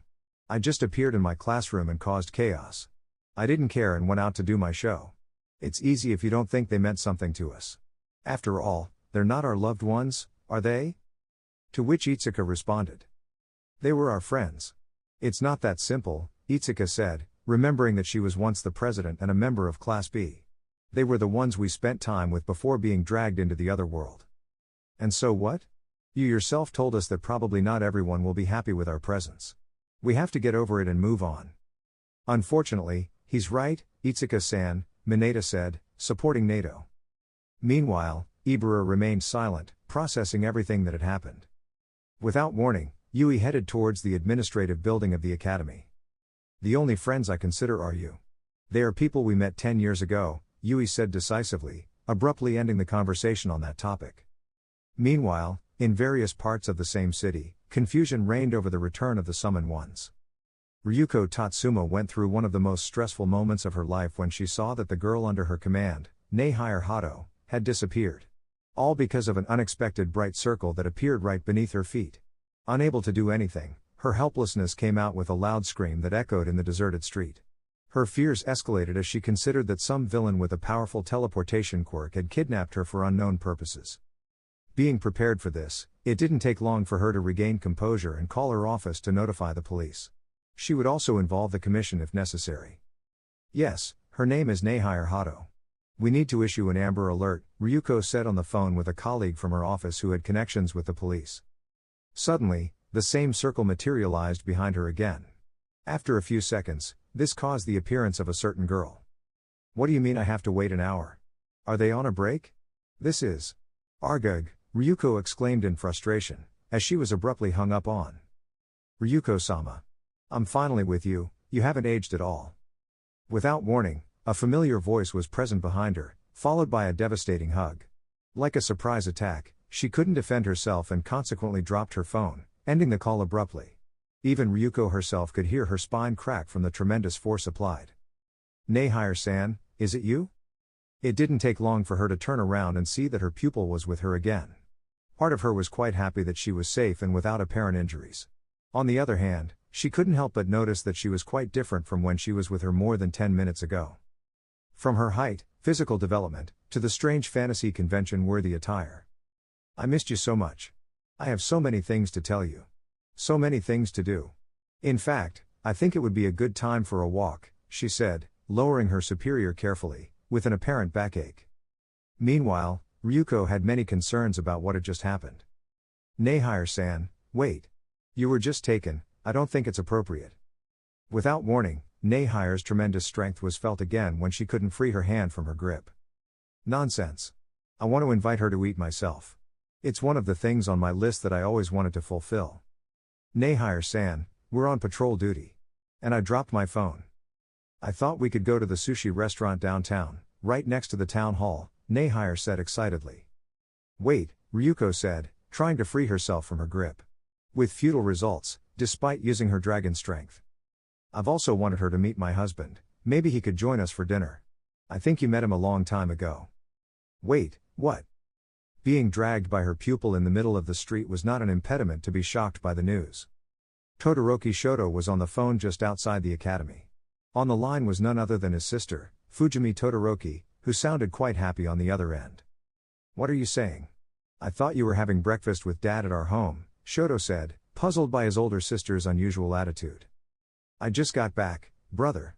I just appeared in my classroom and caused chaos. I didn't care and went out to do my show. It's easy if you don't think they meant something to us. After all, they're not our loved ones, are they? To which Itsuka responded. They were our friends. It's not that simple, Itsuka said, remembering that she was once the president and a member of Class B. They were the ones we spent time with before being dragged into the other world. And so what? You yourself told us that probably not everyone will be happy with our presence. We have to get over it and move on. Unfortunately, he's right, Itsuka-san, Mineta said, supporting NATO. Meanwhile, Ibara remained silent, processing everything that had happened. Without warning, Yui headed towards the administrative building of the academy. The only friends I consider are you. They are people we met 10 years ago, Yui said decisively, abruptly ending the conversation on that topic. Meanwhile, in various parts of the same city, confusion reigned over the return of the summoned ones. Ryuko Tatsuma went through one of the most stressful moments of her life when she saw that the girl under her command, Neihire Hato, had disappeared. All because of an unexpected bright circle that appeared right beneath her feet. Unable to do anything, her helplessness came out with a loud scream that echoed in the deserted street. Her fears escalated as she considered that some villain with a powerful teleportation quirk had kidnapped her for unknown purposes. Being prepared for this, it didn't take long for her to regain composure and call her office to notify the police. She would also involve the commission if necessary. Yes, her name is Neihire Hato. We need to issue an Amber Alert, Ryuko said on the phone with a colleague from her office who had connections with the police. Suddenly, the same circle materialized behind her again. After a few seconds, this caused the appearance of a certain girl. What do you mean I have to wait an hour? Are they on a break? This is Argug, Ryuko exclaimed in frustration, as she was abruptly hung up on. Ryuko-sama. I'm finally with you, you haven't aged at all. Without warning, a familiar voice was present behind her, followed by a devastating hug. Like a surprise attack, she couldn't defend herself and consequently dropped her phone, ending the call abruptly. Even Ryuko herself could hear her spine crack from the tremendous force applied. Neihire-san, is it you? It didn't take long for her to turn around and see that her pupil was with her again. Part of her was quite happy that she was safe and without apparent injuries. On the other hand, she couldn't help but notice that she was quite different from when she was with her more than 10 minutes ago. From her height, physical development, to the strange fantasy convention-worthy attire. I missed you so much. I have so many things to tell you. So many things to do. In fact, I think it would be a good time for a walk, she said, lowering her superior carefully, with an apparent backache. Meanwhile, Ryuko had many concerns about what had just happened. Neihire-san, wait. You were just taken, I don't think it's appropriate. Without warning, Neihire's tremendous strength was felt again when she couldn't free her hand from her grip. Nonsense. I want to invite her to eat myself. It's one of the things on my list that I always wanted to fulfill. Neihire-san, we're on patrol duty. And I dropped my phone. I thought we could go to the sushi restaurant downtown, right next to the town hall, Neihire said excitedly. Wait, Ryuko said, trying to free herself from her grip. With futile results, despite using her dragon strength. I've also wanted her to meet my husband, maybe he could join us for dinner. I think you met him a long time ago. Wait, what? Being dragged by her pupil in the middle of the street was not an impediment to be shocked by the news. Todoroki Shoto was on the phone just outside the academy. On the line was none other than his sister, Fujimi Todoroki, who sounded quite happy on the other end. What are you saying? I thought you were having breakfast with Dad at our home, Shoto said, puzzled by his older sister's unusual attitude. I just got back, brother.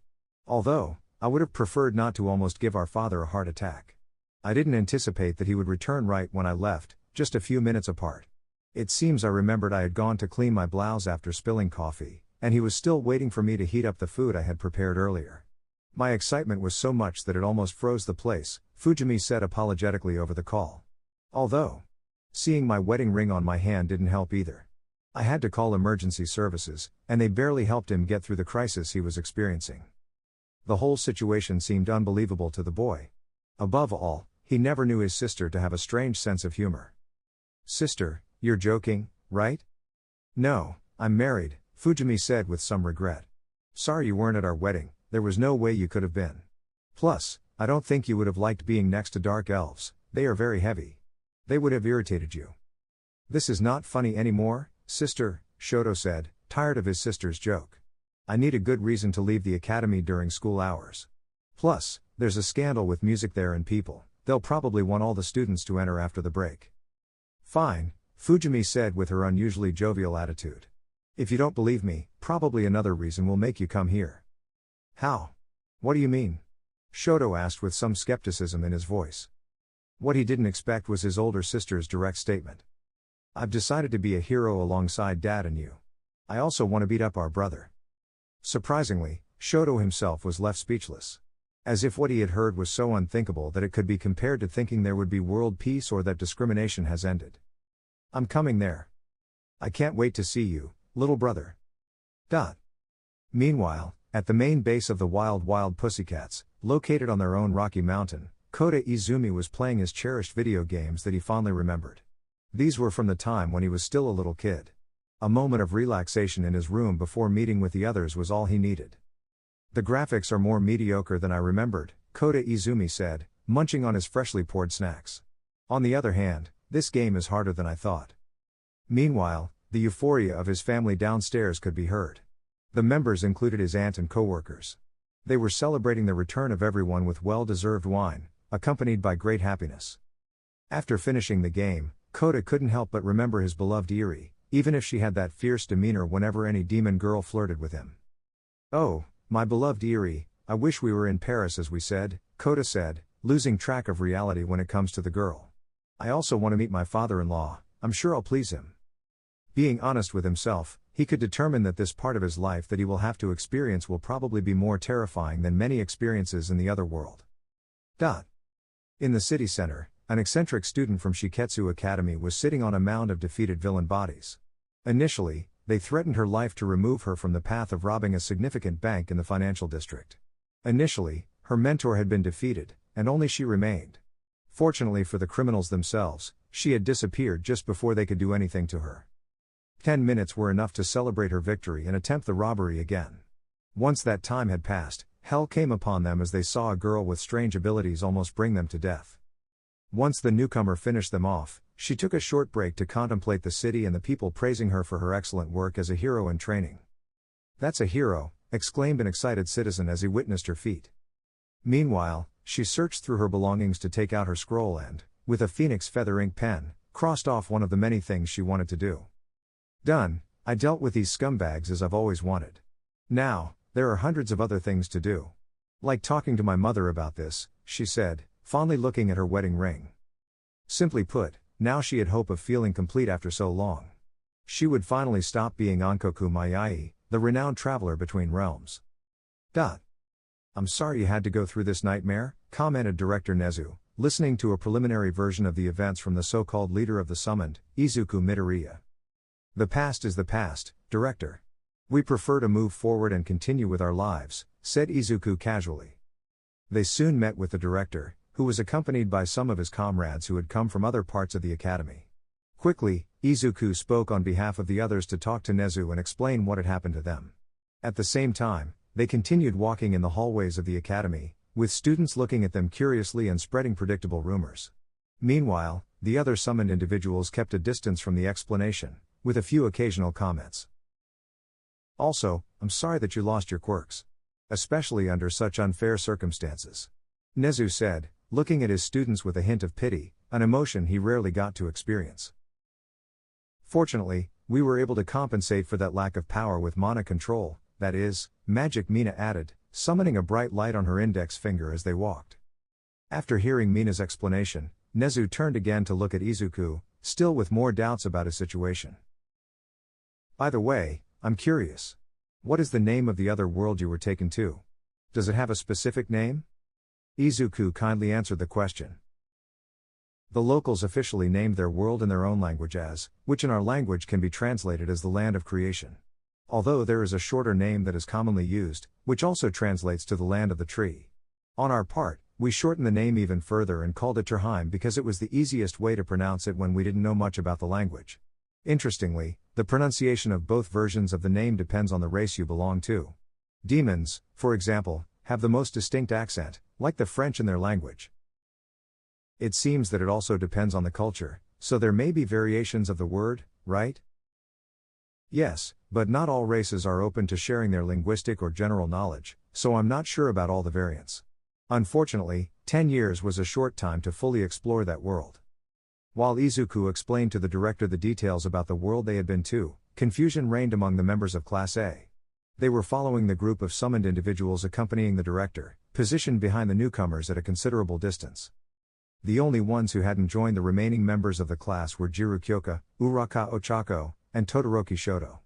Although, I would have preferred not to almost give our father a heart attack. I didn't anticipate that he would return right when I left, just a few minutes apart. It seems I remembered I had gone to clean my blouse after spilling coffee, and he was still waiting for me to heat up the food I had prepared earlier. My excitement was so much that it almost froze the place, Fujimi said apologetically over the call. Although, seeing my wedding ring on my hand didn't help either. I had to call emergency services, and they barely helped him get through the crisis he was experiencing. The whole situation seemed unbelievable to the boy. Above all, he never knew his sister to have a strange sense of humor. Sister, you're joking, right? No, I'm married, Fujimi said with some regret. Sorry you weren't at our wedding, there was no way you could have been. Plus, I don't think you would have liked being next to dark elves, they are very heavy. They would have irritated you. This is not funny anymore, sister, Shoto said, tired of his sister's joke. I need a good reason to leave the academy during school hours. Plus, there's a scandal with music there and people, they'll probably want all the students to enter after the break. Fine, Fujimi said with her unusually jovial attitude. If you don't believe me, probably another reason will make you come here. How? What do you mean? Shoto asked with some skepticism in his voice. What he didn't expect was his older sister's direct statement. I've decided to be a hero alongside Dad and you. I also want to beat up our brother. Surprisingly, Shoto himself was left speechless. As if what he had heard was so unthinkable that it could be compared to thinking there would be world peace or that discrimination has ended. I'm coming there. I can't wait to see you, little brother. Meanwhile, at the main base of the Wild Pussycats, located on their own rocky mountain, Kota Izumi was playing his cherished video games that he fondly remembered. These were from the time when he was still a little kid. A moment of relaxation in his room before meeting with the others was all he needed. The graphics are more mediocre than I remembered, Kota Izumi said, munching on his freshly poured snacks. On the other hand, this game is harder than I thought. Meanwhile, the euphoria of his family downstairs could be heard. The members included his aunt and co-workers. They were celebrating the return of everyone with well-deserved wine, accompanied by great happiness. After finishing the game, Kota couldn't help but remember his beloved Eri, even if she had that fierce demeanor whenever any demon girl flirted with him. Oh, my beloved Eri, I wish we were in Paris as we said, Kota said, losing track of reality when it comes to the girl. I also want to meet my father-in-law, I'm sure I'll please him. Being honest with himself, he could determine that this part of his life that he will have to experience will probably be more terrifying than many experiences in the other world. In the city center, an eccentric student from Shiketsu Academy was sitting on a mound of defeated villain bodies. Initially, they threatened her life to remove her from the path of robbing a significant bank in the financial district. Initially, her mentor had been defeated, and only she remained. Fortunately for the criminals themselves, she had disappeared just before they could do anything to her. 10 minutes were enough to celebrate her victory and attempt the robbery again. Once that time had passed, hell came upon them as they saw a girl with strange abilities almost bring them to death. Once the newcomer finished them off, she took a short break to contemplate the city and the people praising her for her excellent work as a hero in training. That's a hero, exclaimed an excited citizen as he witnessed her feat. Meanwhile, she searched through her belongings to take out her scroll and, with a phoenix feather ink pen, crossed off one of the many things she wanted to do. Done, I dealt with these scumbags as I've always wanted. Now, there are hundreds of other things to do. Like talking to my mother about this, she said, fondly looking at her wedding ring. Simply put, now she had hope of feeling complete after so long. She would finally stop being Ankoku Mayai, the renowned traveler between realms. I'm sorry you had to go through this nightmare, commented Director Nezu, listening to a preliminary version of the events from the so-called leader of the summoned, Izuku Midoriya. The past is the past, Director. We prefer to move forward and continue with our lives, said Izuku casually. They soon met with the director, who was accompanied by some of his comrades who had come from other parts of the academy. Quickly, Izuku spoke on behalf of the others to talk to Nezu and explain what had happened to them. At the same time, they continued walking in the hallways of the academy, with students looking at them curiously and spreading predictable rumors. Meanwhile, the other summoned individuals kept a distance from the explanation, with a few occasional comments. Also, I'm sorry that you lost your quirks. Especially under such unfair circumstances. Nezu said, looking at his students with a hint of pity, an emotion he rarely got to experience. Fortunately, we were able to compensate for that lack of power with mana control, that is, magic, Mina added, summoning a bright light on her index finger as they walked. After hearing Mina's explanation, Nezu turned again to look at Izuku, still with more doubts about his situation. By the way, I'm curious. What is the name of the other world you were taken to? Does it have a specific name? Izuku kindly answered the question. The locals officially named their world in their own language as, which in our language can be translated as the land of creation. Although there is a shorter name that is commonly used, which also translates to the land of the tree. On our part, we shortened the name even further and called it Terheim because it was the easiest way to pronounce it when we didn't know much about the language. Interestingly, the pronunciation of both versions of the name depends on the race you belong to. Demons, for example, have the most distinct accent, like the French in their language. It seems that it also depends on the culture, so there may be variations of the word, right? Yes, but not all races are open to sharing their linguistic or general knowledge, so I'm not sure about all the variants. Unfortunately, 10 years was a short time to fully explore that world. While Izuku explained to the director the details about the world they had been to, confusion reigned among the members of Class A. They were following the group of summoned individuals accompanying the director, positioned behind the newcomers at a considerable distance. The only ones who hadn't joined the remaining members of the class were Jiru Kyoka, Uraka Ochako, and Todoroki Shoto.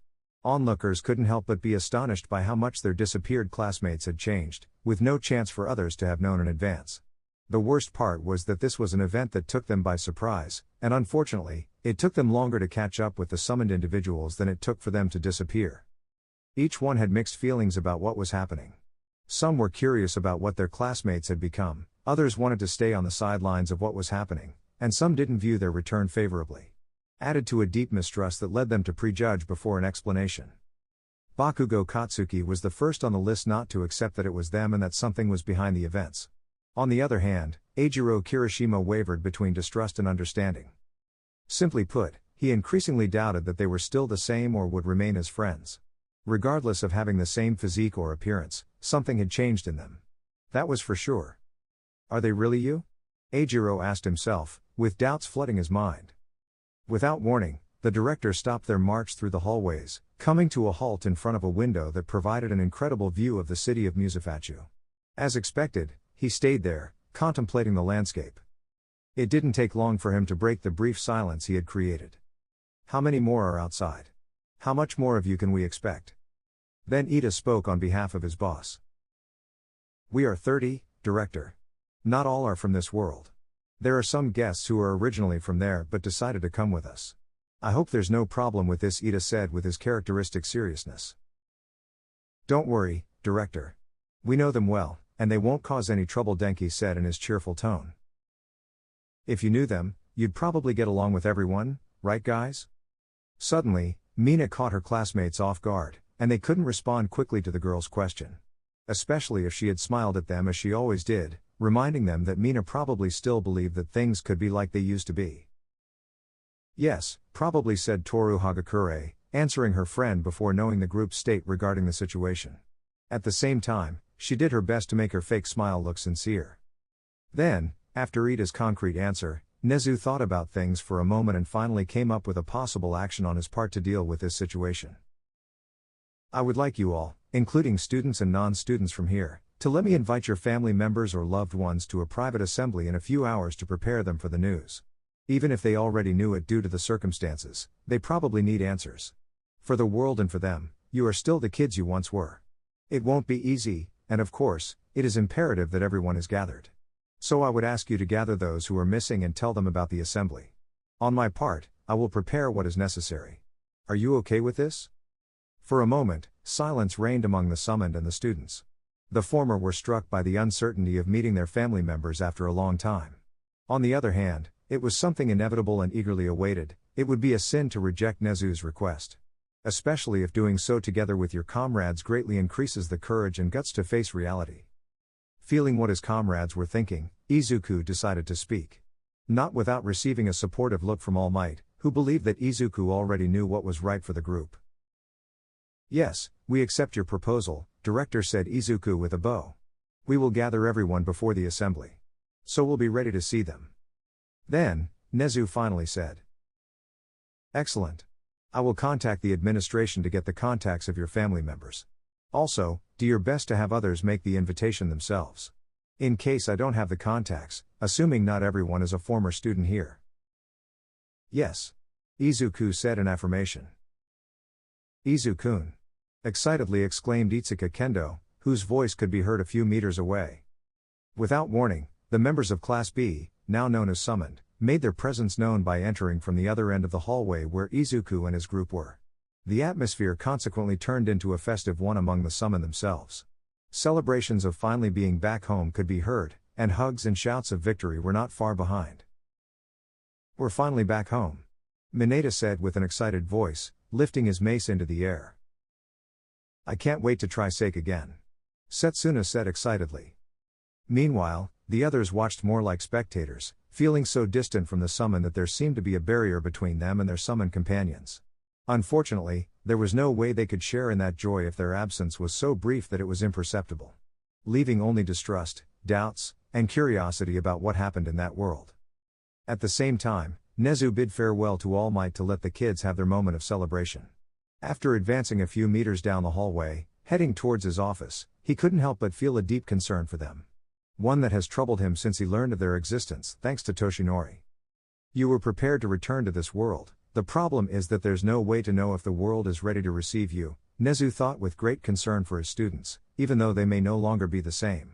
Onlookers couldn't help but be astonished by how much their disappeared classmates had changed, with no chance for others to have known in advance. The worst part was that this was an event that took them by surprise, and unfortunately, it took them longer to catch up with the summoned individuals than it took for them to disappear. Each one had mixed feelings about what was happening. Some were curious about what their classmates had become, others wanted to stay on the sidelines of what was happening, and some didn't view their return favorably. Added to a deep mistrust that led them to prejudge before an explanation. Bakugo Katsuki was the first on the list not to accept that it was them and that something was behind the events. On the other hand, Eijiro Kirishima wavered between distrust and understanding. Simply put, he increasingly doubted that they were still the same or would remain as friends. Regardless of having the same physique or appearance, something had changed in them. That was for sure. Are they really you? Eijiro asked himself, with doubts flooding his mind. Without warning, the director stopped their march through the hallways, coming to a halt in front of a window that provided an incredible view of the city of Musafatsu. As expected, he stayed there, contemplating the landscape. It didn't take long for him to break the brief silence he had created. How many more are outside? How much more of you can we expect? Then Ida spoke on behalf of his boss. We are 30, Director. Not all are from this world. There are some guests who are originally from there but decided to come with us. I hope there's no problem with this, Ida said with his characteristic seriousness. Don't worry, Director. We know them well, and they won't cause any trouble, Denki said in his cheerful tone. If you knew them, you'd probably get along with everyone, right guys? Suddenly, Mina caught her classmates off guard, and they couldn't respond quickly to the girl's question. Especially if she had smiled at them as she always did, reminding them that Mina probably still believed that things could be like they used to be. Yes, probably, said Toru Hagakure, answering her friend before knowing the group's state regarding the situation. At the same time, she did her best to make her fake smile look sincere. Then, after Ida's concrete answer, Nezu thought about things for a moment and finally came up with a possible action on his part to deal with this situation. I would like you all, including students and non-students from here, to let me invite your family members or loved ones to a private assembly in a few hours to prepare them for the news. Even if they already knew it due to the circumstances, they probably need answers. For the world and for them, you are still the kids you once were. It won't be easy, and of course, it is imperative that everyone is gathered. So I would ask you to gather those who are missing and tell them about the assembly. On my part, I will prepare what is necessary. Are you okay with this? For a moment, silence reigned among the summoned and the students. The former were struck by the uncertainty of meeting their family members after a long time. On the other hand, it was something inevitable and eagerly awaited. It would be a sin to reject Nezu's request. Especially if doing so together with your comrades greatly increases the courage and guts to face reality. Feeling what his comrades were thinking, Izuku decided to speak. Not without receiving a supportive look from All Might, who believed that Izuku already knew what was right for the group. Yes, we accept your proposal, Director, said Izuku with a bow. We will gather everyone before the assembly. So we'll be ready to see them. Then, Nezu finally said. Excellent. I will contact the administration to get the contacts of your family members. Also, do your best to have others make the invitation themselves. In case I don't have the contacts, assuming not everyone is a former student here. Yes. Izuku said in affirmation. Izukun. Excitedly exclaimed Itsuka Kendo, whose voice could be heard a few meters away. Without warning, the members of Class B, now known as Summoned, made their presence known by entering from the other end of the hallway where Izuku and his group were. The atmosphere consequently turned into a festive one among the Summoned themselves. Celebrations of finally being back home could be heard, and hugs and shouts of victory were not far behind. We're finally back home. Mineta said with an excited voice, lifting his mace into the air. I can't wait to try Sake again. Setsuna said excitedly. Meanwhile, the others watched more like spectators, feeling so distant from the summon that there seemed to be a barrier between them and their summoned companions. Unfortunately, there was no way they could share in that joy if their absence was so brief that it was imperceptible. Leaving only distrust, doubts, and curiosity about what happened in that world. At the same time, Nezu bid farewell to All Might to let the kids have their moment of celebration. After advancing a few meters down the hallway, heading towards his office, he couldn't help but feel a deep concern for them. One that has troubled him since he learned of their existence, thanks to Toshinori. You were prepared to return to this world, the problem is that there's no way to know if the world is ready to receive you, Nezu thought with great concern for his students, even though they may no longer be the same.